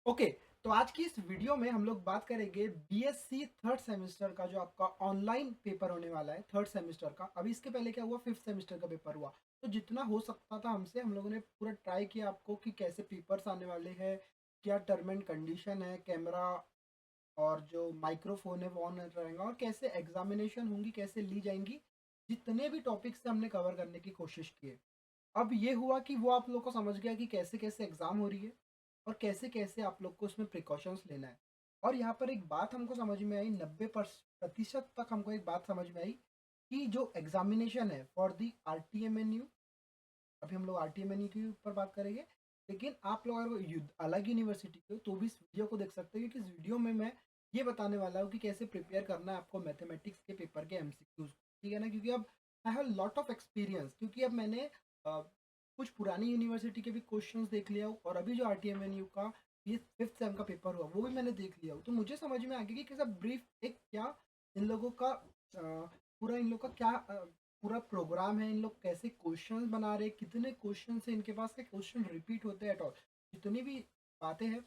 Okay. तो आज की इस वीडियो में हम लोग बात करेंगे बीएससी थर्ड सेमेस्टर का जो आपका ऑनलाइन पेपर होने वाला है थर्ड सेमेस्टर का। अभी इसके पहले क्या हुआ, फिफ्थ सेमेस्टर का पेपर हुआ। तो जितना हो सकता था हमसे हम लोगों ने पूरा ट्राई किया आपको कि कैसे पेपर्स आने वाले हैं, क्या टर्म एंड कंडीशन है, कैमरा और जो माइक्रोफोन है वो ऑन रहेगा, और कैसे एग्जामिनेशन होंगी, कैसे ली जाएंगी। जितने भी टॉपिक्स से हमने कवर करने की कोशिश की है। अब ये हुआ कि वो आप लोग को समझ गया कि कैसे कैसे एग्जाम हो रही है और कैसे कैसे आप लोग को उसमें प्रिकॉशंस लेना है। और यहाँ पर एक बात हमको समझ में आई, 90% तक हमको एक बात समझ में आई कि जो एग्जामिनेशन है फॉर दी RTMNU, अभी हम लोग RTMNU के ऊपर बात करेंगे। लेकिन आप लोग अगर अलग यूनिवर्सिटी के हो तो भी इस वीडियो को देख सकते हो, क्योंकि इस वीडियो में मैं ये बताने वाला हूँ कि कैसे प्रिपेयर करना है आपको मैथमेटिक्स के पेपर के MCQs। ठीक है ना, क्योंकि अब I have lot of experience, क्योंकि अब मैंने कुछ पुरानी यूनिवर्सिटी के भी क्वेश्चंस देख लिया हूँ, और अभी जो RTMNU का ये फिफ्थ सेम का पेपर हुआ वो भी मैंने देख लिया हूँ। तो मुझे समझ में आ गया कि कैसा ब्रीफ एक क्या इन लोगों का पूरा इन लोग का क्या पूरा प्रोग्राम है, इन लोग कैसे क्वेश्चंस बना रहे, कितने क्वेश्चन से इनके पास के क्वेश्चन रिपीट होते हैं एट ऑल। जितनी भी बातें हैं,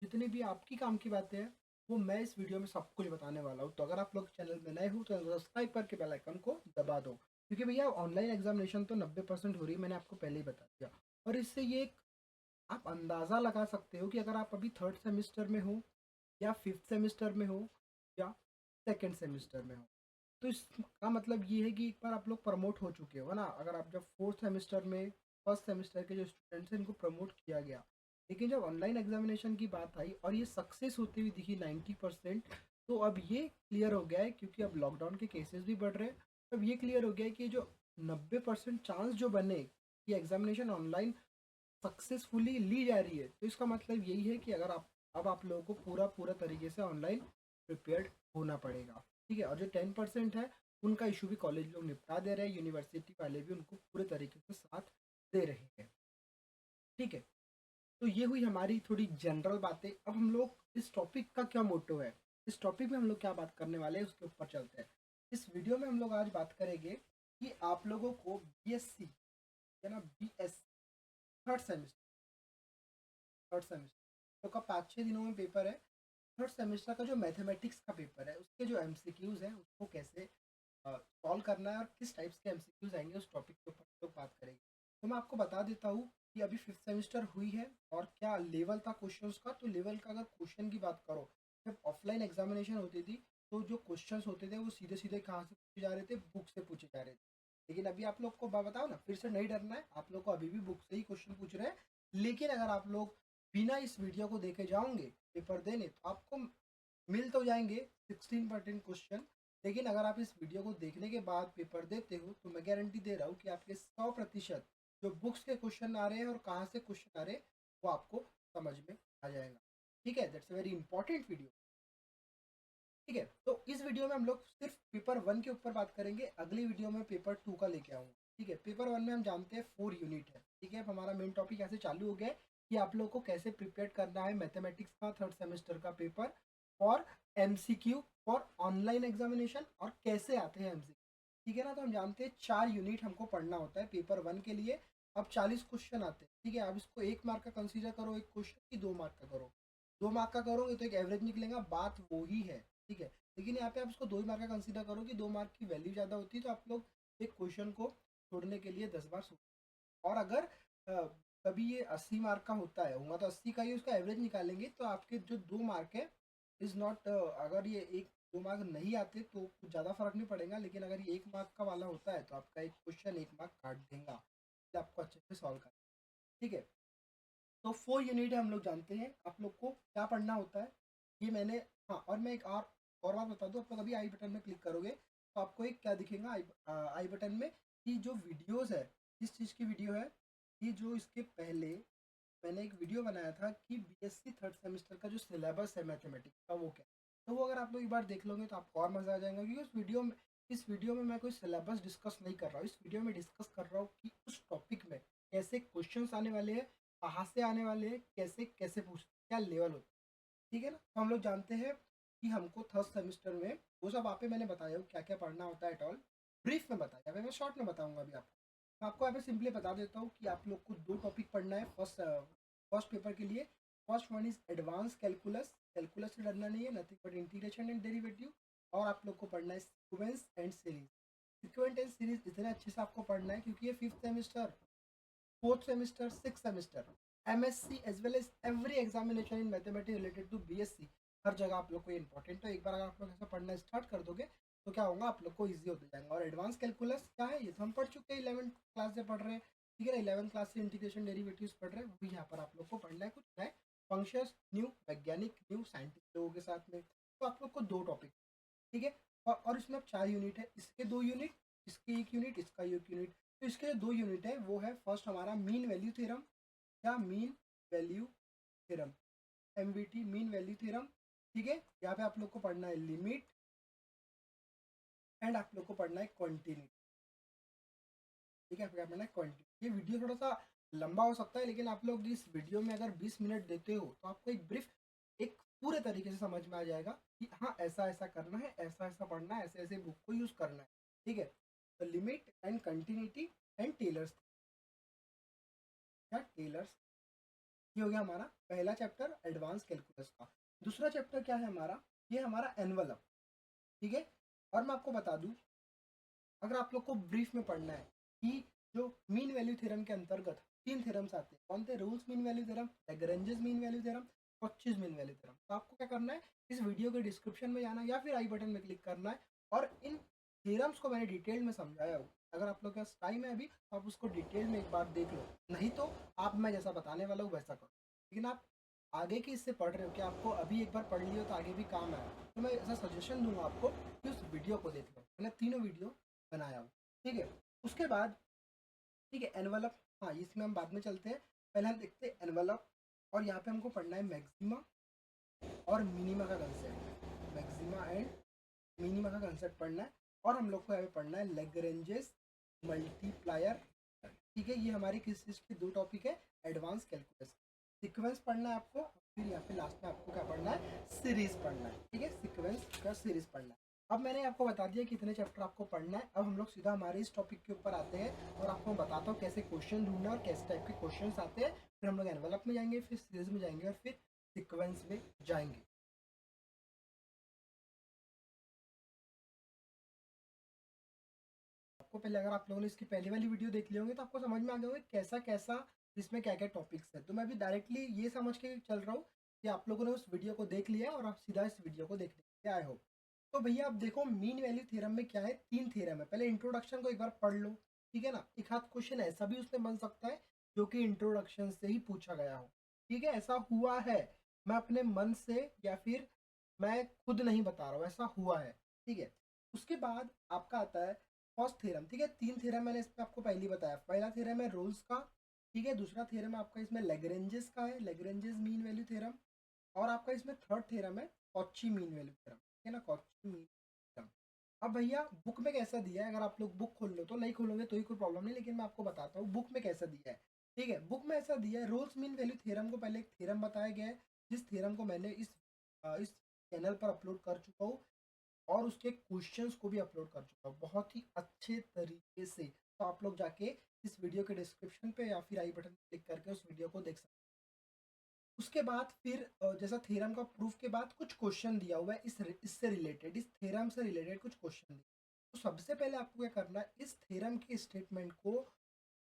जितनी भी आपकी काम की बातें हैं, वो मैं इस वीडियो में सब कुछ बताने वाला हूँ। तो अगर आप लोग चैनल में नए हो तो सब्सक्राइब करके बेल आइकन को दबा दो, क्योंकि भैया ऑनलाइन एग्जामिनेशन तो 90% हो रही है, मैंने आपको पहले ही बता दिया। और इससे ये एक आप अंदाज़ा लगा सकते हो कि अगर आप अभी थर्ड सेमिस्टर में हो, या फिफ्थ सेमिस्टर में हो, या सेकेंड सेमिस्टर में हो, तो इसका मतलब ये है कि एक बार आप लोग प्रमोट हो चुके हो ना। अगर आप जब फोर्थ सेमेस्टर में फर्स्ट सेमेस्टर के जो स्टूडेंट्स हैं इनको प्रमोट किया गया, लेकिन जब ऑनलाइन एग्जामिनेशन की बात आई और ये सक्सेस होती हुई दिखी 90%, तो अब ये क्लियर हो गया है, क्योंकि अब लॉकडाउन के केसेस भी बढ़ रहे हैं। अब ये क्लियर हो गया है कि जो 90% चांस जो बने कि एग्जामिनेशन ऑनलाइन सक्सेसफुली ली जा रही है, तो इसका मतलब यही है कि अगर आप अब आप लोगों को पूरा पूरा तरीके से ऑनलाइन प्रिपेयर्ड होना पड़ेगा। ठीक है, और जो 10% है उनका इशू भी कॉलेज लोग निपटा दे रहे हैं, यूनिवर्सिटी वाले भी उनको पूरे तरीके से साथ दे रहे हैं। ठीक है, तो ये हुई हमारी थोड़ी जनरल बातें। अब हम लोग इस टॉपिक का क्या मोटो है, इस टॉपिक में हम लोग क्या बात करने वाले हैं उसके ऊपर चलते हैं। इस वीडियो में हम लोग आज बात करेंगे कि आप लोगों को BSc या ना BSc third semester, third semester तो का 5-6 दिनों में पेपर है। थर्ड सेमेस्टर का जो मैथमेटिक्स का पेपर है उसके जो MCQs हैं उसको कैसे सॉल्व करना है और किस टाइप्स के MCQs आएंगे, उस टॉपिक के ऊपर हम लोग बात करेंगे। तो मैं आपको बता देता हूँ कि अभी फिफ्थ सेमेस्टर हुई है और क्या लेवल था क्वेश्चंस का। तो लेवल का अगर क्वेश्चन की बात करो, जब ऑफलाइन एग्जामिनेशन होती थी तो जो क्वेश्चंस होते थे वो सीधे सीधे कहाँ से पूछे जा रहे थे, बुक से पूछे जा रहे थे। लेकिन अभी आप लोग को बताओ ना, फिर से नहीं डरना है, आप लोग को अभी भी बुक से ही क्वेश्चन पूछ रहे हैं। लेकिन अगर आप लोग बिना इस वीडियो को देखे जाओगे पेपर देने तो आपको मिल तो जाएंगे 16% क्वेश्चन। लेकिन अगर आप इस वीडियो को देखने के बाद पेपर देते हो तो मैं गारंटी दे रहा हूँ कि आपके 100% जो बुक्स के क्वेश्चन आ रहे हैं और कहाँ से क्वेश्चन आ रहे हैं वो आपको समझ में आ जाएगा। ठीक है, that's a very important video. ठीक है, तो इस वीडियो में हम लोग सिर्फ पेपर 1 के ऊपर बात करेंगे, अगली वीडियो में पेपर 2 का लेके आऊँगा। ठीक है, पेपर 1 में हम जानते हैं 4 यूनिट है। ठीक है, अब हमारा मेन टॉपिक ऐसे चालू हो गया है कि आप लोग को कैसे प्रिपेयर करना है मैथमेटिक्स का थर्ड सेमेस्टर का पेपर और MCQ फॉर ऑनलाइन एग्जामिनेशन, और कैसे आते हैं MCQ। ठीक है ना, तो हम जानते हैं 4 यूनिट हमको पढ़ना होता है पेपर 1 के लिए। अब 40 क्वेश्चन आते हैं। ठीक है, अब इसको 1 मार्क का कंसीडर करो एक क्वेश्चन की, 2 मार्क का करो। 2 मार्क का करोगे तो एक एवरेज निकलेगा, बात वो ही है। ठीक है, लेकिन यहाँ पे आप इसको 2 ही मार्क का कंसीडर करो कि 2 मार्क की वैल्यू ज़्यादा होती है, तो आप लोग एक क्वेश्चन को छोड़ने के लिए 10 बार सोच। और अगर कभी ये 80 मार्क का होता है होगा तो 80 का ही उसका एवरेज निकालेंगे, तो आपके जो 2 मार्क है इज़ नॉट, अगर ये 1-2 मार्क नहीं आते तो कुछ ज़्यादा फर्क नहीं पड़ेगा। लेकिन अगर ये 1 मार्क का वाला होता है तो आपका एक क्वेश्चन 1 मार्क काट देगा, इसलिए आपको अच्छे से सॉल्व करना। ठीक है, तो 4 यूनिट है, हम लोग जानते हैं आप लोग को क्या पढ़ना होता है। ये मैंने, हाँ, और मैं एक और बात बता दूँ, आप लोग अभी आई बटन में क्लिक करोगे तो आपको एक क्या दिखेगा आई बटन में, कि जो वीडियोस है, किस चीज़ की वीडियो है, कि जो इसके पहले मैंने एक वीडियो बनाया था कि BSc थर्ड सेमेस्टर का जो सिलेबस है मैथमेटिक्स का वो क्या है। तो वो अगर आप लोग एक बार देख लोगे तो आपको और मज़ा आ जाएगा, क्योंकि इस वीडियो में मैं कोई सिलेबस डिस्कस नहीं कर रहा हूँ। इस वीडियो में डिस्कस कर रहा हूँ कि उस टॉपिक में कैसे क्वेश्चंस आने वाले हैं, कहाँ से आने वाले हैं, कैसे कैसे पूछ, क्या लेवल होता है। ठीक है ना, तो हम लोग जानते हैं कि हमको थर्ड सेमेस्टर में वो सब आप पे मैंने बताया हो क्या क्या पढ़ना होता है एट ऑल, ब्रीफ में बताया। अभी मैं शॉर्ट में बताऊंगा अभी आपको। मैं आपको यहाँ पे सिंपली बता देता हूँ कि आप लोग को 2 टॉपिक पढ़ना है फर्स्ट फर्स्ट पेपर के लिए। First one is advance calculus, calculus से डरना नहीं है, nothing but integration and derivative. और आप लोग को पढ़ना है sequence and series. Sequent and series इतने अच्छे से आपको पढ़ना है क्योंकि ये 5th semester, 4th semester, 6th semester, MSc as well as every examination in mathematics related to BSc, हर जगह आप लोग को इंपॉर्टेंट है। एक बार अगर आप लोग ऐसा पढ़ना स्टार्ट कर दोगे तो क्या होगा, आप लोग को ईजी होता जाएगा। और एडवांस कैलकुलस क्या है, ये तो हम पढ़ चुके हैं 11th क्लास से पढ़ रहे हैं, ठीक है ना। 11th क्लास से इंटीग्रेशन डेरिवेटिव्स पढ़ रहे हैं, वो यहाँ पर आप लोग को पढ़ना है कुछ नए फंक्शंस, न्यू वैज्ञानिक, न्यू साइंटिस्ट लोगों के साथ में। तो आप लोग को 2 टॉपिक, ठीक है। और इसमें अब 4 यूनिट है, इसके 2 यूनिट, इसके 1 यूनिट, इसका 1 यूनिट। तो इसके जो 2 यूनिट है वो है फर्स्ट हमारा मीन वैल्यू थ्योरम, या mean value theorem, MVT, mean value theorem, ठीक है। यहाँ पे आप लोग को पढ़ना है लिमिट, एंड आप लोग को पढ़ना है क्वांटिटी, ठीक है। आपको क्या पढ़ना है क्वांटिटी। ये वीडियो थोड़ा सा लंबा हो सकता है, लेकिन आप लोग इस वीडियो में अगर 20 मिनट देते हो तो आपको एक ब्रीफ, एक पूरे तरीके से समझ में आ जाएगा कि हाँ ऐसा ऐसा करना है, ऐसा ऐसा पढ़ना है, ऐसे ऐसे बुक को यूज करना है, ठीक है। तो limit and continuity and Taylor's, या टेलर्स, ये हो गया हमारा पहला चैप्टर एडवांस कैलकुलस का। दूसरा चैप्टर क्या है हमारा, ये हमारा एनवलप, ठीक है। और मैं आपको बता दूं, अगर आप लोग को ब्रीफ में पढ़ना है कि जो मीन वैल्यू थ्योरम के अंतर्गत 3 थ्योरम्स आते हैं, कौन थे, rules mean value theorem, Lagrange's mean value theorem, Cauchy's mean value theorem. तो आपको क्या करना है, इस वीडियो के डिस्क्रिप्शन में जाना या फिर आई बटन में क्लिक करना है, और इन थ्योरम्स को मैंने डिटेल में समझाया हो। अगर आप लोग के पास टाइम है अभी तो आप उसको डिटेल में एक बार देख लो, नहीं तो आप मैं जैसा बताने वाला हूँ वैसा करो। लेकिन आप आगे की इससे पढ़ रहे हो कि आपको अभी एक बार पढ़ लियो तो आगे भी काम आए, तो मैं ऐसा सजेशन दूंगा आपको कि उस वीडियो को देख लो। मैंने तीनों वीडियो बनाया हूँ, ठीक है। उसके बाद, ठीक है, एनवलप, हाँ इसमें हम बाद में चलते हैं, पहले हम देखते हैं एनवलप। और यहाँ पे हमको पढ़ना है मैक्सिमा और मिनिमा का कंसेप्ट, मैक्सिमा एंड मिनिमा का कंसेप्ट पढ़ना है। और हम लोग को यहाँ पे पढ़ना है लेग्रेंजेस मल्टीप्लायर, ठीक है। ये हमारी किस चीज़ की 2 टॉपिक है, एडवांस कैलकुलस। सीक्वेंस पढ़ना है आपको, फिर यहाँ पे लास्ट में आपको क्या पढ़ना है, सीरीज पढ़ना है, ठीक है। सीक्वेंस का सीरीज पढ़ना है। अब मैंने आपको बता दिया कितने चैप्टर आपको पढ़ना है। अब हम लोग सीधा हमारे इस टॉपिक के ऊपर आते हैं, और आपको मैं बताता हूँ कैसे क्वेश्चन ढूंढना और कैसे टाइप के क्वेश्चन आते हैं। फिर हम लोग एनवलप में जाएंगे, फिर सीरीज में जाएंगे, और फिर सिक्वेंस में जाएंगे। आपको पहले, अगर आप लोगों ने इसकी पहली वाली वीडियो देख लिए होंगे तो आपको समझ में आ गया होगा कैसा कैसा इसमें क्या क्या टॉपिक्स है। तो मैं अभी डायरेक्टली ये समझ के चल रहा हूँ कि आप लोगों ने उस वीडियो को देख लिया और आप सीधा इस वीडियो को देखने के लिए आए हो। तो भैया आप देखो, मीन वैल्यू थ्योरम में क्या है, 3 थ्योरम है। पहले इंट्रोडक्शन को एक बार पढ़ लो, ठीक है ना। एक हाथ क्वेश्चन ऐसा भी उसमें बन सकता है जो कि इंट्रोडक्शन से ही पूछा गया हो, ठीक है, ऐसा हुआ है। मैं अपने मन से या फिर मैं खुद नहीं बता रहा हूँ, ऐसा हुआ है, ठीक है। उसके बाद आपका आता है फर्स्ट थ्योरम, ठीक है। 3 थ्योरम मैंने इसमें आपको पहले ही बताया। पहला थ्योरम है रोल्स का, ठीक है। दूसरा थ्योरम आपका इसमें लेग्रेंजेस का है, लेग्रेंजेस मीन वैल्यू थ्योरम। और आपका इसमें थर्ड थ्योरम है कॉची मीन वैल्यू थ्योरम, ठीक है ना, कॉची मीन थ्योरम। अब भैया बुक में कैसा दिया है, अगर आप लोग बुक खोल लो, तो नहीं खोलोगे तो ही कोई प्रॉब्लम नहीं, लेकिन मैं आपको बताता हूँ बुक में कैसा दिया है, ठीक है। बुक में ऐसा दिया है, रोल्स मीन वैल्यू थ्योरम को पहले एक थ्योरम बताया गया है, जिस थ्योरम को मैंने इस चैनल पर अपलोड कर चुका हूँ, और उसके क्वेश्चंस को भी अपलोड कर चुका हूँ बहुत ही अच्छे तरीके से। तो आप लोग जाके इस वीडियो के डिस्क्रिप्शन पे या फिर आई बटन क्लिक करके उस वीडियो को देख सकते हैं। उसके बाद फिर जैसा थ्योरम का प्रूफ के बाद कुछ क्वेश्चन दिया हुआ है इससे रिलेटेड, इस थ्योरम से रिलेटेड कुछ क्वेश्चन दिए। तो सबसे पहले आपको क्या करना है, इस थ्योरम के स्टेटमेंट को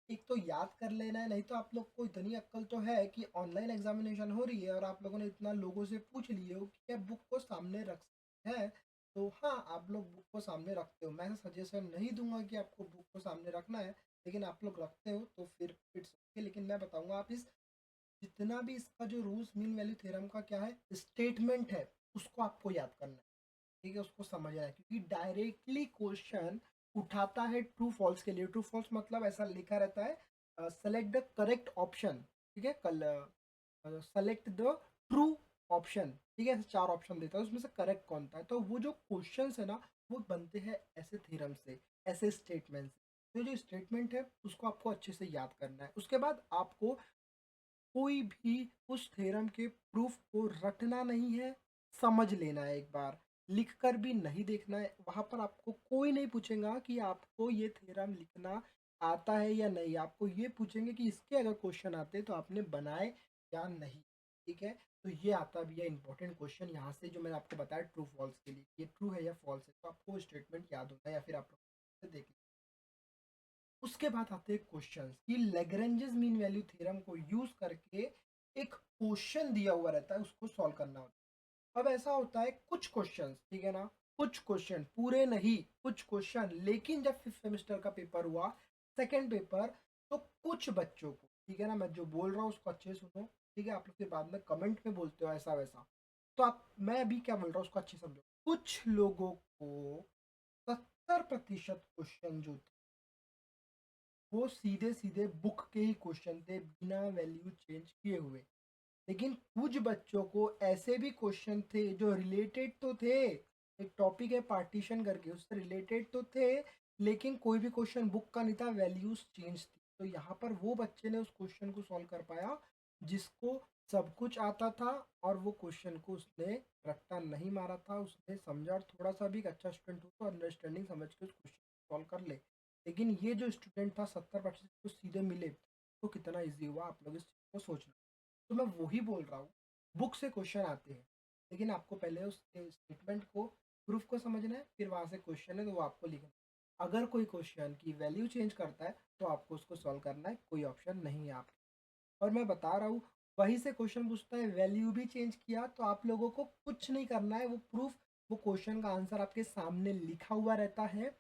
एक तो याद कर लेना है। नहीं तो आप लोग को इतनी अक्ल तो है कि ऑनलाइन एग्जामिनेशन हो रही है और आप लोगों ने इतना लोगों से पूछ लिए हो कि क्या बुक को सामने रख सकते हैं, तो हाँ आप लोग बुक को सामने रखते हो। मैं सजेशन नहीं दूंगा कि आपको बुक को सामने रखना है, लेकिन आप लोग रखते हो तो फिर इट्स ओके। लेकिन मैं बताऊंगा, आप इस जितना भी इसका जो रूल्स मीन वैल्यू थ्योरम का क्या है स्टेटमेंट है, उसको आपको याद करना है, ठीक है, उसको समझना है। क्योंकि डायरेक्टली क्वेश्चन उठाता है ट्रू फॉल्स के लिए। ट्रू फॉल्स मतलब ऐसा लिखा रहता है, सेलेक्ट द करेक्ट ऑप्शन, ठीक है, कल सेलेक्ट द ट्रू ऑप्शन, ठीक है, ऐसे 4 ऑप्शन देता है, उसमें से करेक्ट कौन था। तो वो जो क्वेश्चन है ना, वो बनते हैं ऐसे थ्योरम से, ऐसे स्टेटमेंट से। तो जो स्टेटमेंट है उसको आपको अच्छे से याद करना है। उसके बाद आपको कोई भी उस थ्योरम के प्रूफ को रटना नहीं है, समझ लेना है एक बार, लिख कर भी नहीं देखना है। वहां पर आपको कोई नहीं पूछेगा कि आपको ये थ्योरम लिखना आता है या नहीं, आपको ये पूछेंगे कि इसके अगर क्वेश्चन आते तो आपने बनाए या नहीं, ठीक है? तो ये आता भी है इंपॉर्टेंट क्वेश्चन यहाँ से, जो मैंने आपको बताया ट्रू फॉल्स के लिए, ये ट्रू है या फॉल्स है, तो आपको स्टेटमेंट याद होता है या फिर आप लोग देख। उसके बाद आते हैं क्वेश्चंस कि लेग्रेंजेस मीन वैल्यू थ्योरम को यूज करके एक क्वेश्चन दिया हुआ रहता है, उसको सॉल्व करना होता है। अब ऐसा होता है कुछ क्वेश्चंस, ठीक है ना, कुछ क्वेश्चन पूरे नहीं, कुछ क्वेश्चन, लेकिन जब फिफ्थ सेमेस्टर का पेपर हुआ, सेकेंड पेपर, तो कुछ बच्चों को, ठीक है ना, मैं जो बोल रहा हूँ उसको अच्छे से सुनो, ठीक है, आप लोग फिर बाद में कमेंट में बोलते हो ऐसा वैसा, तो आप, मैं अभी क्या बोल रहा हूँ उसको अच्छे से समझो। कुछ लोगों को 70% क्वेश्चन जो वो सीधे सीधे बुक के ही क्वेश्चन थे, बिना वैल्यू चेंज किए हुए। लेकिन कुछ बच्चों को ऐसे भी क्वेश्चन थे जो रिलेटेड तो थे, एक टॉपिक है पार्टीशन करके, उससे रिलेटेड तो थे, लेकिन कोई भी क्वेश्चन बुक का नहीं था, वैल्यूज चेंज थी। तो यहाँ पर वो बच्चे ने उस क्वेश्चन को सॉल्व कर पाया जिसको सब कुछ आता था, और वो क्वेश्चन को उसने रट्टा नहीं मारा था, उसने समझा, और थोड़ा सा भी एक अच्छा स्टूडेंट हो तो अंडरस्टैंडिंग समझ के उस क्वेश्चन को सॉल्व कर ले। लेकिन ये जो स्टूडेंट था 70% को सीधे मिले, तो कितना ईजी हुआ, आप लोग इस चीज़ को सोचना। तो मैं वही बोल रहा हूँ, बुक से क्वेश्चन आते हैं, लेकिन आपको पहले उस स्टेटमेंट को, प्रूफ को समझना है, फिर वहाँ से क्वेश्चन है तो वो आपको लिखना है। अगर कोई क्वेश्चन की वैल्यू चेंज करता है तो आपको उसको सॉल्व करना है, कोई ऑप्शन नहीं है आपके। और मैं बता रहा हूँ, वहीं से क्वेश्चन पूछता है वैल्यू भी चेंज किया तो आप लोगों को कुछ नहीं करना है, वो प्रूफ, वो क्वेश्चन का आंसर आपके सामने लिखा हुआ रहता है,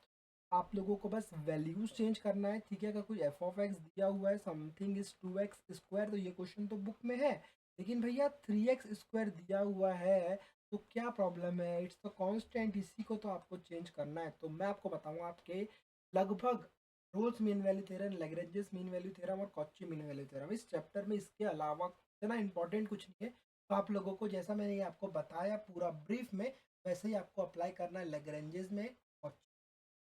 आप लोगों को बस वैल्यूज चेंज करना है, ठीक है। अगर कोई एफ ऑफ एक्स दिया हुआ है समथिंग इज 2x स्क्वायर, तो ये क्वेश्चन तो बुक में है, लेकिन भैया 3x स्क्वायर दिया हुआ है, तो क्या प्रॉब्लम है, इट्स द कांस्टेंट, इसी को तो आपको चेंज करना है। तो मैं आपको बताऊंगा आपके लगभग Rolle's mean value theorem, Lagrange's mean value theorem और कॉची मीन वैल्यू थ्योरम इस चैप्टर में, इसके अलावा इतना इंपॉर्टेंट कुछ नहीं है। तो आप लोगों को जैसा मैंने ये आपको बताया पूरा ब्रीफ में, वैसे ही आपको अप्लाई करना है लैग्रेंजेस में। और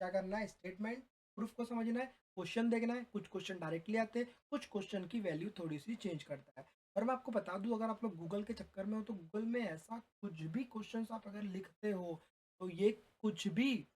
क्या करना है, स्टेटमेंट, प्रूफ को समझना है, क्वेश्चन देखना है, कुछ क्वेश्चन डायरेक्टली आते हैं, कुछ क्वेश्चन की वैल्यू थोड़ी सी चेंज करता है। और मैं आपको बता दूं, अगर आप लोग गूगल के चक्कर में हो तो गूगल में ऐसा कुछ भी क्वेश्चन आप अगर लिखते हो, तो ये कुछ भी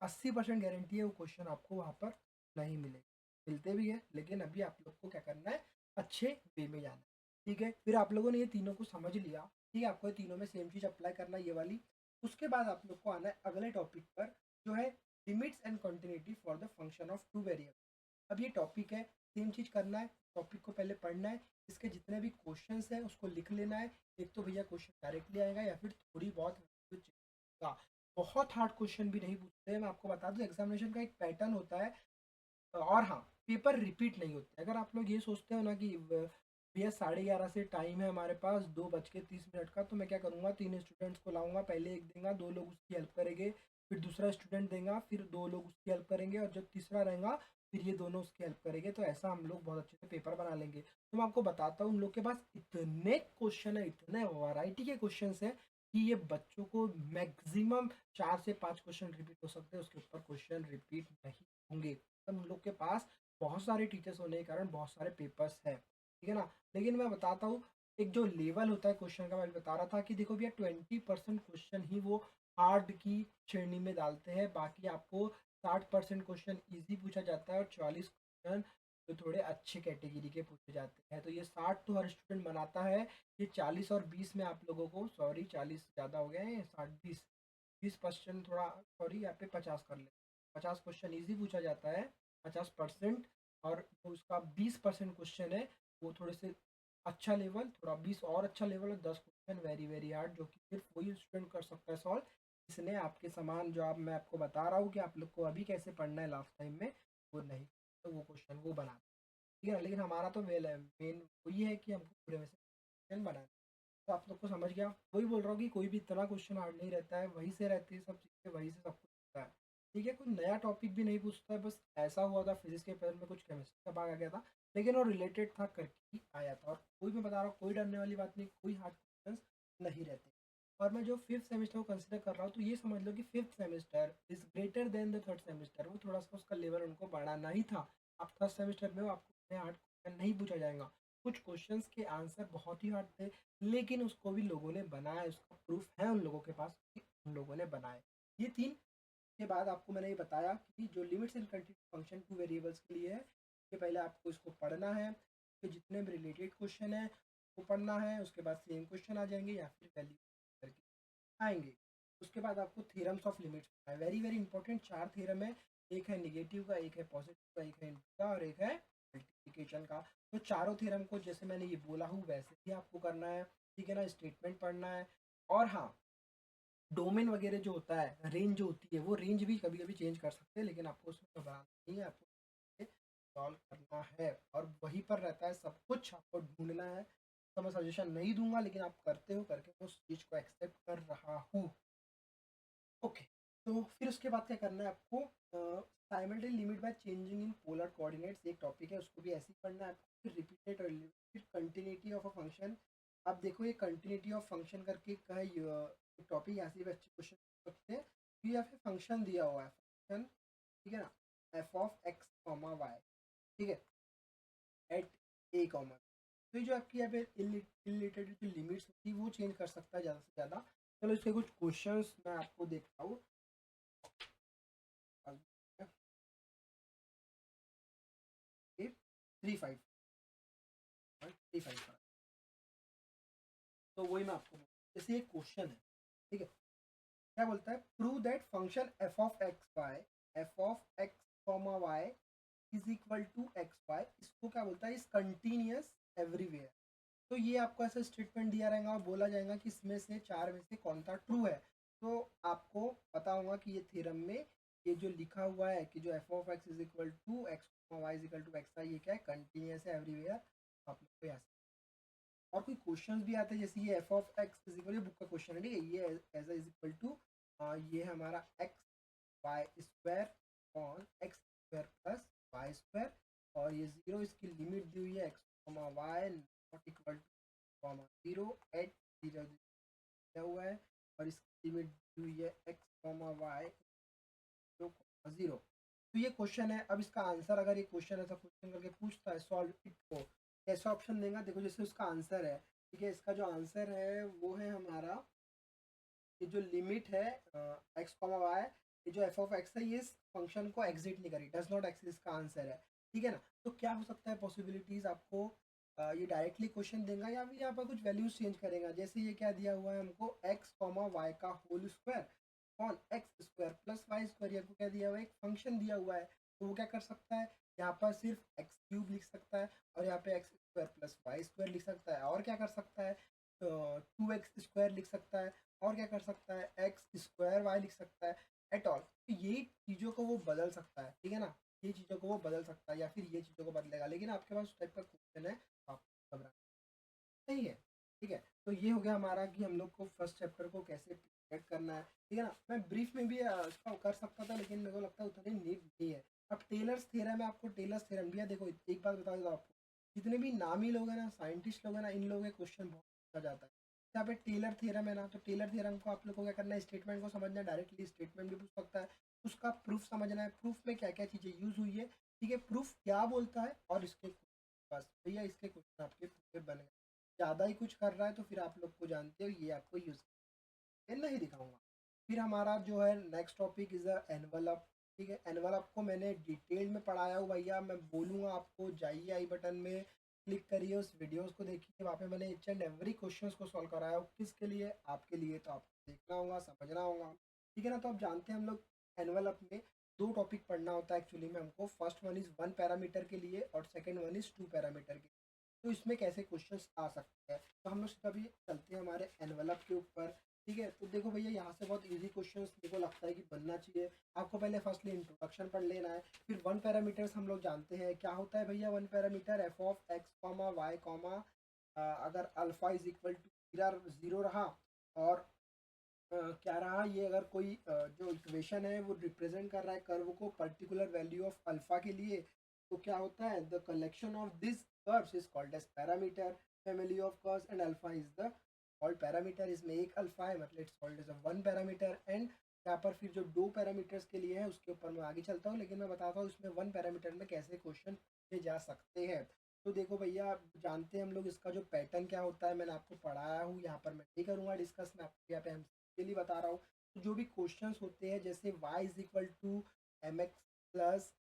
80% गारंटी है वो क्वेश्चन आपको वहाँ पर नहीं मिलेगा। मिलते भी है, लेकिन अभी आप लोग को क्या करना है, अच्छे वे में जाना है, ठीक है। फिर आप लोगों ने ये तीनों को समझ लिया, ठीक है, आपको ये तीनों में सेम चीज़ अप्लाई करना है, ये वाली। उसके बाद आप लोग को आना है अगले टॉपिक पर, जो है limits and continuity for the function of two variable. अब ये टॉपिक है, सेम चीज़ करना है, टॉपिक को पहले पढ़ना है, इसके जितने भी क्वेश्चंस हैं उसको लिख लेना है। एक तो भैया क्वेश्चन डायरेक्टली आएगा या फिर थोड़ी बहुत बहुत हार्ड क्वेश्चन भी नहीं पूछते हैं। मैं आपको बता दूं, एग्जामिनेशन का एक पैटर्न होता है, और हाँ, पेपर रिपीट नहीं होते। अगर आप लोग ये सोचते हो ना कि भैया 11:30 से टाइम है हमारे पास 2:30 का, तो मैं क्या करूँगा, 3 स्टूडेंट्स को लाऊंगा, पहले एक देगा, 2 लोग उसकी हेल्प करेंगे, फिर दूसरा स्टूडेंट देगा, फिर 2 लोग उसकी हेल्प करेंगे, और जब तीसरा रहेगा फिर ये दोनों उसकी हेल्प करेंगे, तो ऐसा हम लोग बहुत अच्छे से पेपर बना लेंगे। तो मैं आपको बताता हूँ, उन लोग के पास इतने क्वेश्चन है, इतने वैरायटी के क्वेश्चन है, कि ये बच्चों को मैक्सिमम 4 से 5 क्वेश्चन रिपीट हो सकते हैं, उसके ऊपर क्वेश्चन रिपीट नहीं होंगे। तो हम लोग के पास बहुत सारे टीचर्स होने के कारण बहुत सारे पेपर्स है, ठीक है ना। लेकिन मैं बताता हूँ, एक जो लेवल होता है क्वेश्चन का, मैं बता रहा था कि देखो भैया 20% क्वेश्चन ही वो हार्ड की श्रेणी में डालते हैं, बाकी आपको 60% क्वेश्चन ईजी पूछा जाता है, और 40 क्वेश्चन जो थोड़े अच्छे कैटेगरी के पूछे जाते हैं। तो ये 60 तो हर स्टूडेंट बनाता है, ये 40 और 20 में आप लोगों को, सॉरी 40 ज़्यादा हो गए हैं, 60 20 क्वेश्चन थोड़ा, सॉरी यहाँ पे 50 कर ले, 50 क्वेश्चन ईजी पूछा जाता है, 50%। और जो उसका 20% क्वेश्चन है वो थोड़े से अच्छा लेवल, थोड़ा 20 और अच्छा लेवल, और 10 क्वेश्चन वेरी वेरी हार्ड, जो कि सिर्फ वही स्टूडेंट कर सकता है सॉल्व। इसने आपके समान जो आप, मैं आपको बता रहा हूँ कि आप लोग को अभी कैसे पढ़ना है लास्ट टाइम में, वो नहीं, तो वो क्वेश्चन वो बना, ठीक है। लेकिन हमारा तो वेल है, मेन वही है कि हमको पूरे में से क्वेश्चन बनाना है। तो आप लोग को समझ गया, वही बोल रहा हूँ कि कोई भी इतना क्वेश्चन हार्ड नहीं रहता है, वहीं से रहती है सब चीज़ें, वहीं से सब कुछ होता है, ठीक है। कोई नया टॉपिक भी नहीं पूछता है, बस ऐसा हुआ था फिजिक्स के पेपर में कुछ केमिस्ट्री का भाग आ गया था, लेकिन वो रिलेटेड था करके ही आया था। और कोई, मैं बता रहा हूँ, कोई डरने वाली बात नहीं, कोई हार्ड क्वेश्चन नहीं रहते। और मैं जो फिफ्थ सेमेस्टर को कंसिडर कर रहा हूँ, तो ये समझ लो कि fifth semester is greater then the third semester, वो थोड़ा सा उसका लेवल उनको बढ़ाना ही था। आप थर्ड सेमेस्टर में हो, आपको हार्ड क्वेश्चन नहीं पूछा जाएगा, कुछ क्वेश्चंस के आंसर बहुत ही हार्ड थे, लेकिन उसको भी लोगों ने बनाया, उसका प्रूफ है उन लोगों के पास कि उन लोगों ने बनाए। ये तीन के बाद आपको मैंने ये बताया कि जो limits and continuity function two variables के लिए है, कि पहले आपको इसको पढ़ना है, फिर जितने भी रिलेटेड क्वेश्चन है वो पढ़ना है, उसके बाद सेम क्वेश्चन आ जाएंगे या फिर वैल्यू करके आएंगे। उसके बाद आपको थ्योरम्स ऑफ लिमिट्स पढ़ना है, वेरी वेरी इंपॉर्टेंट। 4 थ्योरम है, एक है निगेटिव का, एक है पॉजिटिव का, एक है इंटू का और एक है मल्टीप्लिकेशन का। तो चारों थ्योरम को जैसे मैंने ये बोला हूँ वैसे ही आपको करना है, ठीक है ना। स्टेटमेंट पढ़ना है, और हाँ, डोमेन वगैरह जो होता है, रेंज जो होती है, वो रेंज भी कभी कभी चेंज कर सकते हैं, लेकिन आपको उसमें घबराना नहीं है, आपको सॉल्व करना है और वहीं पर रहता है सब कुछ, आपको ढूंढना है। तो मैं सजेशन नहीं दूंगा, लेकिन आप करते हो करके मैं उस चीज़ को एक्सेप्ट कर रहा हूँ। ओके, तो फिर उसके बाद क्या करना है आपको, simultaneous limit by changing in polar coordinates एक टॉपिक है, उसको भी ऐसे ही पढ़ना है आपको। फिर रिपीटेड और फिर कंटिन्यूटी ऑफ अ फंक्शन। आप देखो ये कंटिन्यूटी ऑफ फंक्शन करके का टॉपिक ऐसे भी अच्छे क्वेश्चन पूछ सकते हैं। फिर यहाँ पे फंक्शन दिया हुआ है, फंक्शन, ठीक है ना, f of x comma y, ठीक है, एट ए कॉमा। तो ये जो आपकी यहाँ पे इलिटेड जो लिमिट्स होती है वो चेंज कर सकता है ज़्यादा से ज़्यादा। चलो इसके कुछ क्वेश्चंस मैं आपको देखता हूँ। 3 5 तो वही मैं आपको जैसे एक क्वेश्चन है, ठीक है, क्या बोलता है, prove that function f of x y, f of x comma y is equal to x y, इसको क्या बोलता है, इज कंटिन्यूअस एवरीवेयर। तो ये आपको ऐसा स्टेटमेंट दिया रहेगा और बोला जाएगा कि इसमें से 4 में से कौन सा ट्रू है। तो आपको पता होगा कि ये थ्योरम में ये जो लिखा हुआ है कि जो f of x is equal to x y is equal to x, ये क्या है, कंटिन्यूअस है एवरीवेयर। आप लोग को यहाँ से और कोई क्वेश्चंस भी आते हैं, जैसे ये F of x is equal, book का क्वेश्चन है, ठीक है, ये एज इज इक्वल टू, ये हमारा x y square on x square plus y square, और ये जीरो, इसकी लिमिट दी हुई है x comma y not equal to comma zero at zero दिया हुआ है, और इसकी लिमिट दी हुई है एक्स कॉमा वाई जीरो। तो ये क्वेश्चन है। अब इसका आंसर, अगर ये क्वेश्चन ऐसा क्वेश्चन करके पूछता है, सॉल्व इट को, कैसा ऑप्शन देगा, देखो जैसे उसका आंसर है, ठीक है, इसका जो आंसर है वो है हमारा, ये जो लिमिट है एक्स कॉमा वाई, ये जो एफ ऑफ एक्स है, ये इस फंक्शन को एग्जिट नहीं करी, डज नॉट एक्सिस्ट, इसका आंसर है, ठीक है ना। तो क्या हो सकता है पॉसिबिलिटीज आपको, ये डायरेक्टली क्वेश्चन देगा या फिर यहाँ पर कुछ वैल्यूज चेंज करेगा। जैसे ये क्या दिया हुआ है हमको, एक्स कॉमा वाई का whole square on x square plus y square, ये क्या दिया हुआ है, एक फंक्शन दिया हुआ है। तो वो क्या कर सकता है, यहाँ पर सिर्फ एक्स क्यूब लिख सकता है, और यहाँ पे x square plus y square लिख सकता है, और क्या कर सकता है, 2x स्क्वायर लिख सकता है, और क्या कर सकता है, एक्स स्क्वायर वाई लिख सकता है, एट ऑल। तो ये चीज़ों को वो बदल सकता है, ठीक है ना, ये चीज़ों को वो बदल सकता है या फिर ये चीज़ों को बदलेगा, लेकिन आपके पास उस टाइप का क्वेश्चन है, आप घबरा, सही है, ठीक है। तो ये हो गया हमारा कि हम लोग को फर्स्ट चैप्टर को कैसे प्रिपेयर करना है, ठीक है ना। मैं ब्रीफ में भी इसका कर सकता था, लेकिन मेरे को लगता है उतनी नीड नहीं है। अब टेलर्स थ्योरम है, आपको टेलर्स थ्योरम भी है। देखो एक बात बता देता हूँ आपको, जितने भी नामी लोग हैं ना, साइंटिस्ट लोग हैं ना, इन लोगों के क्वेश्चन बहुत पूछा जाता है। यहाँ पे टेलर थ्योरम है ना, तो टेलर थ्योरम को आप लोग को क्या करना है, स्टेटमेंट को समझना है, डायरेक्टली स्टेटमेंट भी पूछ सकता है, उसका प्रूफ समझना है, प्रूफ में क्या क्या चीज़ें यूज हुई है, ठीक है, प्रूफ क्या बोलता है, और इसके बस भैया इसके क्वेश्चन आपके पूरे बन गए। ज़्यादा ही कुछ कर रहा है तो फिर आप लोग को जानते हो, ये आपको यूज़ नहीं दिखाऊंगा। फिर हमारा जो है नेक्स्ट टॉपिक इज़ एनवलप, ठीक है। एनवलप को मैंने डिटेल में पढ़ाया हूँ भैया, मैं बोलूँगा आपको, जाइए आई बटन में क्लिक करिए, उस वीडियोस को देखिए, वहाँ पे मैंने ईच एंड एवरी क्वेश्चंस को सॉल्व कराया हूँ। किसके लिए, आपके लिए, तो आपको देखना होगा, समझना होगा, ठीक है ना। तो आप जानते हैं हम लोग एनवलप में 2 टॉपिक पढ़ना होता है एक्चुअली में हमको। फर्स्ट वन इज़ 1 पैरामीटर के लिए और सेकेंड वन इज़ 2 पैरामीटर के लिए। तो इसमें कैसे क्वेश्चंस आ सकते हैं, तो हम लोग सीधा भी चलते हैं हमारे एनवलप के ऊपर, ठीक है। तो देखो भैया, यहाँ से बहुत इजी क्वेश्चंस मेरे को लगता है कि बनना चाहिए। आपको पहले फर्स्टली इंट्रोडक्शन पढ़ लेना है, फिर 1 पैरामीटर्स हम लोग जानते हैं क्या होता है भैया। 1 parameter f of x comma y comma, अगर अल्फा इज इक्वल टू 0 रहा, और क्या रहा, ये अगर कोई जो इक्वेशन है वो रिप्रेजेंट कर रहा है कर्व को पर्टिकुलर वैल्यू ऑफ अल्फा के लिए, तो क्या होता है, the collection of this curves is called as parameter family of curves, and alpha is the called parameter. इसमें एक अल्फा है, मतलब it's called as a 1 parameter. And यहाँ पर फिर जो 2 पैरामीटर्स के लिए है उसके ऊपर मैं आगे चलता हूँ, लेकिन मैं बताता हूँ इसमें 1 पैरामीटर में कैसे क्वेश्चन पूछे जा सकते हैं। तो देखो भैया, जानते हैं हम लोग इसका जो पैटर्न क्या होता है, मैंने आपको पढ़ाया हूँ, यहाँ पर मैं नहीं करूँगा डिस्कस, मैं आपको यहाँ पे हम के लिए बता रहा हूँ। तो जो भी क्वेश्चंस होते हैं, जैसे y is equal to m x plus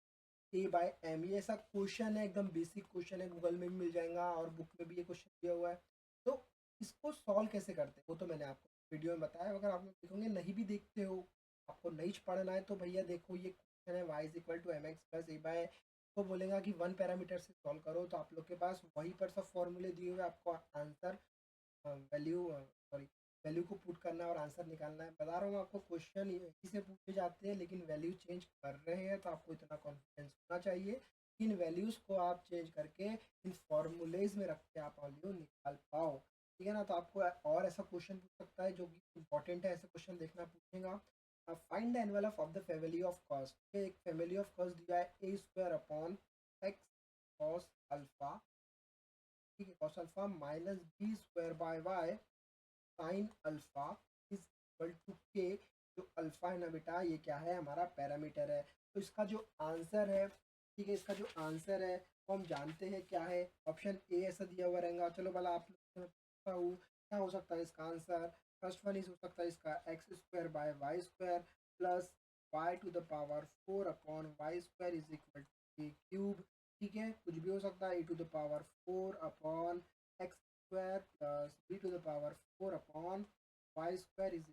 a by m, ये ऐसा क्वेश्चन है, एकदम बेसिक क्वेश्चन है, गूगल में भी मिल जाएगा और बुक में भी ये क्वेश्चन दिया हुआ है। तो इसको सॉल्व कैसे करते हैं वो तो मैंने आपको वीडियो में बताया। अगर आप लोग देखोगे नहीं भी देखते हो, आपको नहीं पढ़ना है, तो भैया देखो ये क्वेश्चन है y is equal to m x plus a by, तो बोलेगा कि वन पैरामीटर से सॉल्व करो, तो आप लोग के पास वहीं पर सब फॉर्मूले दिए हुए, आपको आंसर वैल्यू सॉरी वैल्यू को पुट करना है और आंसर निकालना है। बता रहा हूँ आपको, क्वेश्चन यहीं से पूछे जाते हैं, लेकिन वैल्यू चेंज कर रहे हैं, तो आपको इतना कॉन्फिडेंस होना चाहिए कि इन वैल्यूज़ को आप चेंज करके इन फॉर्मूलेज में रख के आप वैल्यू निकाल पाओ। ठीक है ना। तो आपको और ऐसा क्वेश्चन पूछ सकता है जो कि इंपॉर्टेंट है, ऐसा क्वेश्चन देखना पूछेगा। Find the envelope of the family of curves. एक फैमिली ऑफ कॉस दिया है a square upon x cos alpha, ठीक है, cos alpha minus b square by y sine alpha is equal to k. जो alpha है ना बेटा, ये क्या है, हमारा पैरामीटर है। तो इसका जो आंसर है, ठीक है, इसका जो आंसर है वो हम जानते हैं क्या है, ऑप्शन ए ऐसा दिया हुआ रहेगा। चलो भला आप लोग से मैं पूछता हूँ क्या हो सकता है इसका आंसर। फर्स्ट वन इज हो सकता है इसका x square by y square plus y to the power 4 upon y square is equal to a cube. ठीक है, कुछ भी हो सकता है, a to the power 4 upon x square plus b to the power 4 upon y square is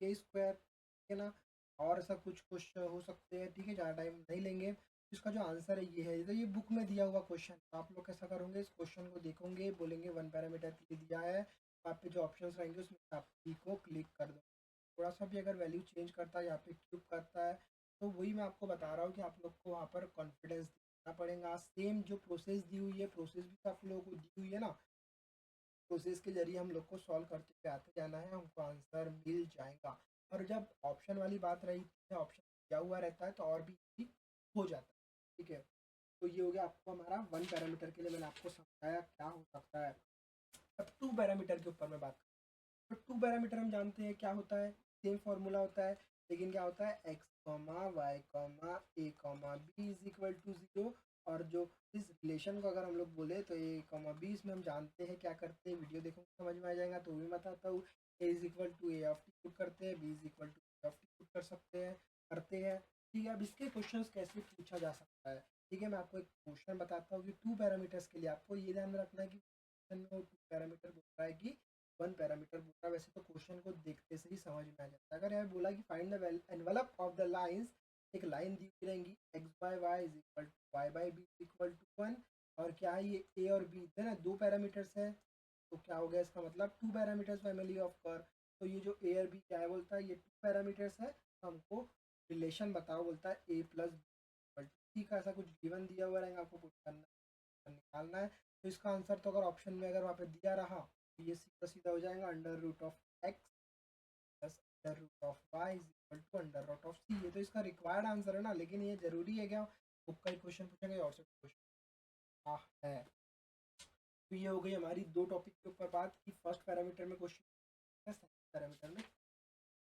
k square, ठीक है ना। और ऐसा कुछ क्वेश्चन हो सकते हैं, ठीक है, ज़्यादा टाइम नहीं लेंगे। इसका जो आंसर है ये है, तो ये बुक में दिया हुआ क्वेश्चन। आप लोग कैसा करोगे, इस क्वेश्चन को देखोगे, बोलेंगे वन पैरामीटर के लिए दिया है, आप पे जो ऑप्शंस रहेंगे उसमें आप ई को क्लिक कर दो। थोड़ा सा भी अगर वैल्यू चेंज करता है, यहाँ पे क्यूब करता है, तो वही मैं आपको बता रहा हूँ कि आप लोग को वहाँ पर कॉन्फिडेंस देना पड़ेगा। सेम जो प्रोसेस दी हुई है, प्रोसेस भी तो आप लोगों को दी हुई है ना, प्रोसेस के जरिए हम लोग को सॉल्व करते हुए आते जाना है, हमको आंसर मिल जाएगा। और जब ऑप्शन वाली बात रही है, ऑप्शन दिया हुआ रहता है तो और भी easy हो जाता है। ठीक है, तो ये हो गया आपको हमारा वन पैरामीटर के लिए मैंने आपको समझाया क्या हो सकता है। अब टू पैरामीटर के ऊपर मैं बात करूँ, तो टू पैरामीटर हम जानते हैं क्या होता है, सेम फॉर्मूला होता है, लेकिन क्या होता है x comma y comma a comma b is equal to zero. और जो इस रिलेशन को अगर हम लोग बोले तो ए कॉमा बी, इसमें हम जानते हैं क्या करते हैं, वीडियो देखो समझ में आ जाएगा, तो भी बताता हूँ। A is equal to a of t put करते हैं, b is equal to a of t put कर सकते हैं, करते हैं। ठीक है, अब इसके क्वेश्चंस कैसे पूछा जा सकता है। ठीक है, मैं आपको एक क्वेश्चन बताता हूँ कि टू पैरामीटर्स के लिए आपको ये ध्यान में रखना है कि क्वेश्चन में वो टू पैरामीटर बोल रहा है कि वन पैरामीटर बोल रहा है। वैसे तो क्वेश्चन को देखते से ही समझ में आ जाता है। अगर यह बोला कि find the envelope of the lines, एक लाइन दी हुई रहेंगी x by y is equal to y by b equal to one, और क्या है ये ए और बी है ना, दो पैरामीटर्स है, तो क्या हो गया इसका मतलब two parameters family of curve. तो ये जो ए और बी क्या है बोलता है, ये टू पैरामीटर्स है, तो हमको रिलेशन बताओ बोलता है ए प्लस बी। ठीक है, ऐसा कुछ गिवन दिया हुआ रहेगा, आपको पुट करना निकालना है। तो इसका आंसर तो अगर ऑप्शन में अगर वहाँ पे दिया रहा तो ये सीधा सीधा हो जाएगा under root of x plus under root of y is equal to under root of c. ये तो इसका रिक्वायर्ड आंसर है ना, लेकिन ये जरूरी है क्या, बुक का ही क्वेश्चन पूछेंगे और से क्वेश्चन है। तो ये हो गई हमारी दो टॉपिक के ऊपर बात की, फर्स्ट पैरामीटर में क्वेश्चन, सेकंड पैरामीटर में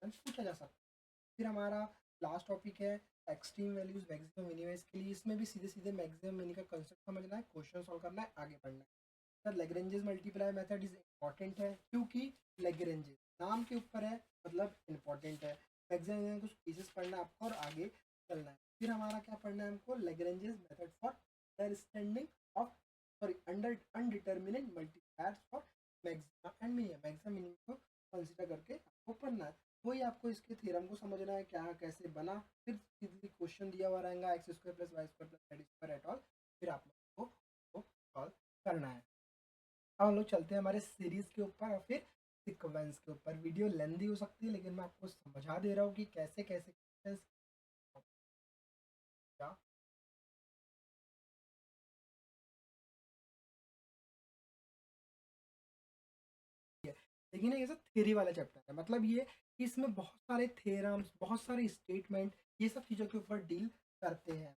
पूछा जा सकता है। फिर हमारा लास्ट टॉपिक है एक्सट्रीम वैल्यूज मैक्सिमम मिनिमम, इसके लिए इसमें भी सीधे सीधे मैक्सिमम मिनी का कंसेप्ट समझना है, क्वेश्चन सॉल्व करना है, आगे बढ़ना है। Sir Lagrange's multiply method is important है, क्योंकि लेग्रेंजेस नाम के ऊपर है, मतलब इम्पॉर्टेंट है। मैक्सिमम कुछ पीसेस पढ़ना है आपको और आगे चलना है। फिर हमारा क्या पढ़ना है हमको, Lagrange's method for understanding of sorry under undetermined multipliers for maximum and minimum, maximum minimum को कंसिडर करके आपको पढ़ना है। वही आपको इसके थ्योरम को समझना है क्या कैसे बना, फिर सीधी क्वेश्चन दिया हुआ रहेगा x square plus y square plus z square at all, फिर आप लोगों को सॉल्व करना है। अब हम लोग चलते हैं हमारे सीरीज के ऊपर और फिर सिक्वेंस के ऊपर। वीडियो लेंदी हो सकती है, लेकिन मैं आपको समझा दे रहा हूँ कि कैसे कैसे questions क्या है। लेकिन ये सब थ्योरी वाला चैप्टर है, मतलब ये कि इसमें बहुत सारे थ्योरम्स, बहुत सारे स्टेटमेंट, ये सब चीज़ों के ऊपर डील करते हैं।